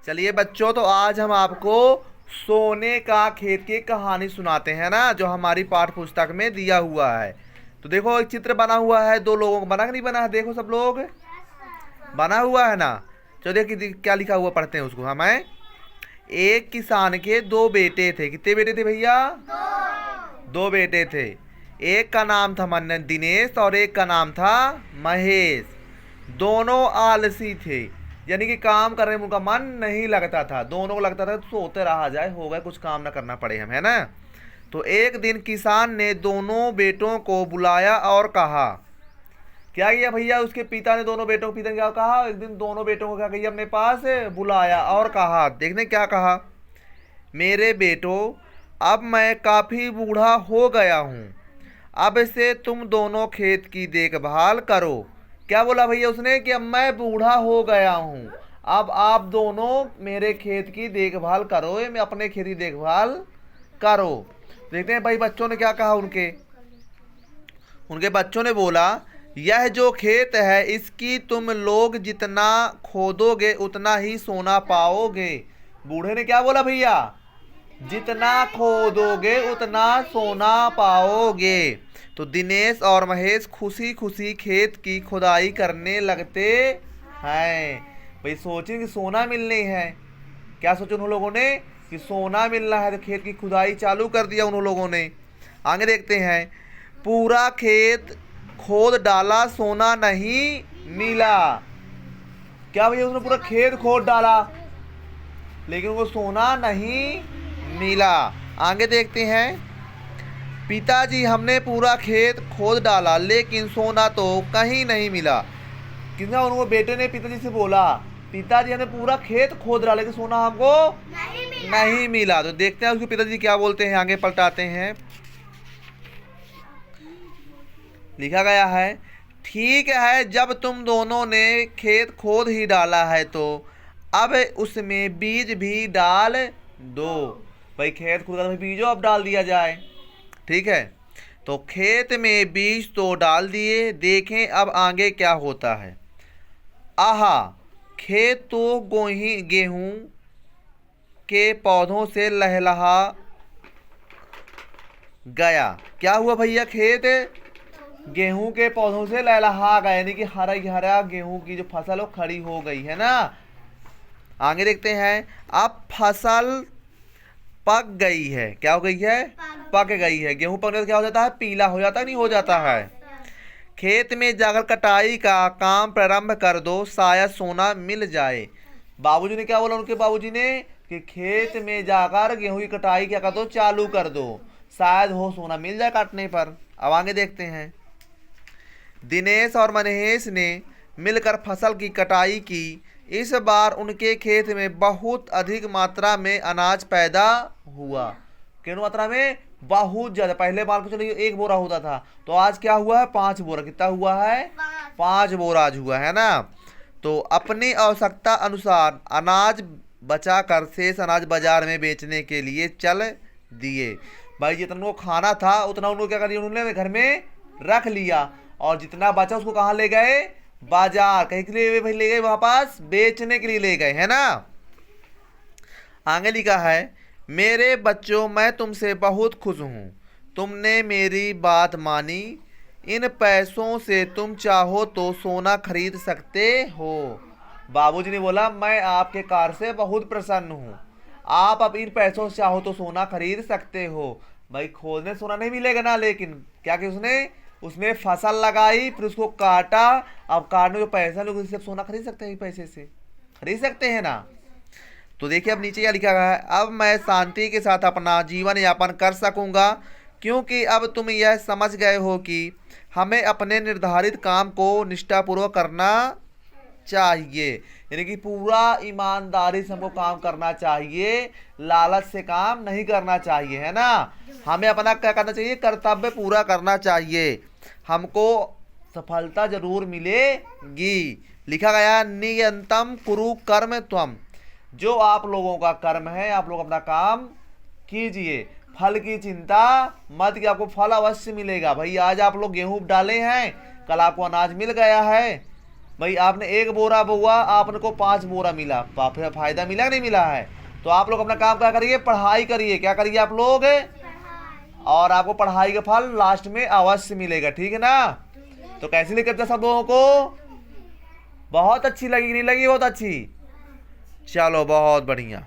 चलिए बच्चों, तो आज हम आपको सोने का खेत की कहानी सुनाते हैं ना, जो हमारी पाठ्य पुस्तक में दिया हुआ है। तो देखो, एक चित्र बना हुआ है, दो लोगों का। बना कि नहीं बना है? देखो सब लोग, बना हुआ है ना। चलो देखिए क्या लिखा हुआ, पढ़ते हैं उसको हमें। एक किसान के दो बेटे थे। कितने बेटे थे भैया? दो बेटे थे। एक का नाम था दिनेश और एक का नाम था महेश। दोनों आलसी थे, यानी कि काम करने में उनका मन नहीं लगता था। दोनों को लगता था तो सोते रहा जाए, हो गए, कुछ काम ना करना पड़े हम, है ना। तो एक दिन किसान ने दोनों बेटों को बुलाया और कहा। क्या किया भैया? उसके पिता ने दोनों बेटों को, पिता ने क्या कहा? एक दिन दोनों बेटों को क्या किया? अपने पास बुलाया और कहा। देखने क्या कहा? मेरे बेटों, अब मैं काफी बूढ़ा हो गया हूँ। अब से तुम दोनों खेत की देखभाल करो। क्या बोला भैया उसने? कि अब मैं बूढ़ा हो गया हूँ, अब आप दोनों मेरे खेत की देखभाल करो, मैं अपने खेत की देखभाल करो। देखते हैं भाई बच्चों ने क्या कहा। उनके उनके बच्चों ने बोला, यह जो खेत है इसकी तुम लोग जितना खोदोगे उतना ही सोना पाओगे। बूढ़े ने क्या बोला भैया? जितना खोदोगे उतना सोना पाओगे। तो दिनेश और महेश खुशी खुशी खेत की खुदाई करने लगते हैं। भाई सोचे कि सोना मिलने है। क्या सोचा उन लोगों ने? कि सोना मिलना है, तो खेत की खुदाई चालू कर दिया उन लोगों ने। आगे देखते हैं। पूरा खेत खोद डाला, सोना नहीं मिला। क्या भैया? उसने पूरा खेत खोद डाला, लेकिन वो सोना नहीं मिला। आगे देखते हैं। पिताजी, हमने पूरा खेत खोद डाला लेकिन सोना तो कहीं नहीं मिला। कितना उनको बेटे ने पिताजी से बोला, पिताजी हमने पूरा खेत खोद डाला लेकिन सोना हमको नहीं मिला। तो देखते हैं उसके पिताजी क्या बोलते हैं। आगे पलटाते हैं। लिखा गया है, ठीक है, जब तुम दोनों ने खेत खोद ही डाला है तो अब उसमें बीज भी डाल दो। भाई खेत खोद कर बीजो अब डाल दिया जाए। ठीक है, तो खेत में बीज तो डाल दिए, देखें अब आगे क्या होता है। आहा, खेत तो गेहूं के पौधों से लहलहा गया। क्या हुआ भैया? खेत गेहूं के पौधों से लहलहा गया, यानी कि हरा हरा गेहूं की जो फसल हो खड़ी हो गई है ना। आगे देखते हैं। अब फसल पक गई है। क्या हो गई है? पक गई है। गेहूं पकने से क्या हो जाता है? पीला हो जाता है, नहीं हो जाता है। खेत में जाकर कटाई का काम प्रारंभ कर दो, शायद सोना मिल जाए। बाबूजी ने क्या बोला? उनके बाबूजी ने कि खेत में जाकर गेहूं की कटाई क्या कर दो? चालू कर दो, शायद हो सोना मिल जाए काटने पर। अब आगे देखते हैं। दिनेश और महेश ने मिलकर फसल की कटाई की। इस बार उनके खेत में बहुत अधिक मात्रा में अनाज पैदा हुआ। कितनी मात्रा में? बहुत ज्यादा। पहले मान के चलिए एक बोरा होता था, तो आज क्या हुआ है? 5 बोरा। कितना हुआ है? 5 बोरा आज हुआ है ना। तो अपनी आवश्यकता अनुसार अनाज बचा कर शेष अनाज बाजार में बेचने के लिए चल दिए। भाई जितना उनको खाना था उतना उनको क्या कर दिया? उन्होंने घर में रख लिया, और जितना बचा उसको कहाँ ले गए? बाजार। कहीं के लिए भाई ले गए? वहां पास बेचने के लिए ले गए, है ना। आगे लिखा है, मेरे बच्चों, मैं तुमसे बहुत खुश हूं, तुमने मेरी बात मानी। इन पैसों से तुम चाहो तो सोना खरीद सकते हो। बाबूजी ने बोला, मैं आपके कार्य से बहुत प्रसन्न हूँ, आप अब इन पैसों से चाहो तो सोना खरीद सकते हो। भाई खोदने सोना नहीं मिलेगा ना, लेकिन क्या कि उसने उसमें फसल लगाई, फिर उसको काटा। अब काटने के पैसा लोग इससे सोना खरीद सकते हैं, पैसे से खरीद सकते हैं ना। तो देखिए अब नीचे क्या लिखा गया है। अब मैं शांति के साथ अपना जीवन यापन कर सकूंगा, क्योंकि अब तुम यह समझ गए हो कि हमें अपने निर्धारित काम को निष्ठापूर्वक करना चाहिए। यानी कि पूरा ईमानदारी से हमको काम करना चाहिए, लालच से काम नहीं करना चाहिए, है ना। हमें अपना क्या करना चाहिए? कर्तव्य पूरा करना चाहिए, हमको सफलता जरूर मिलेगी। लिखा गया, नियंतम कुरु कर्म त्वम। जो आप लोगों का कर्म है, आप लोग अपना काम कीजिए, फल की चिंता मत कि आपको फल अवश्य मिलेगा। भाई आज आप लोग गेहूं डाले हैं, कल आपको अनाज मिल गया है, भाई आपने 1 बोरा बोआ, आपने को 5 बोरा मिला, फायदा मिला कि नहीं मिला है? तो आप लोग अपना काम क्या करिए, पढ़ाई करिए। क्या करिए आप लोग? और आपको पढ़ाई का फल लास्ट में अवश्य मिलेगा, ठीक है ना? तो कैसी लगी कविता सब लोगों को? बहुत अच्छी लगी नहीं लगी? बहुत अच्छी। चलो बहुत बढ़िया।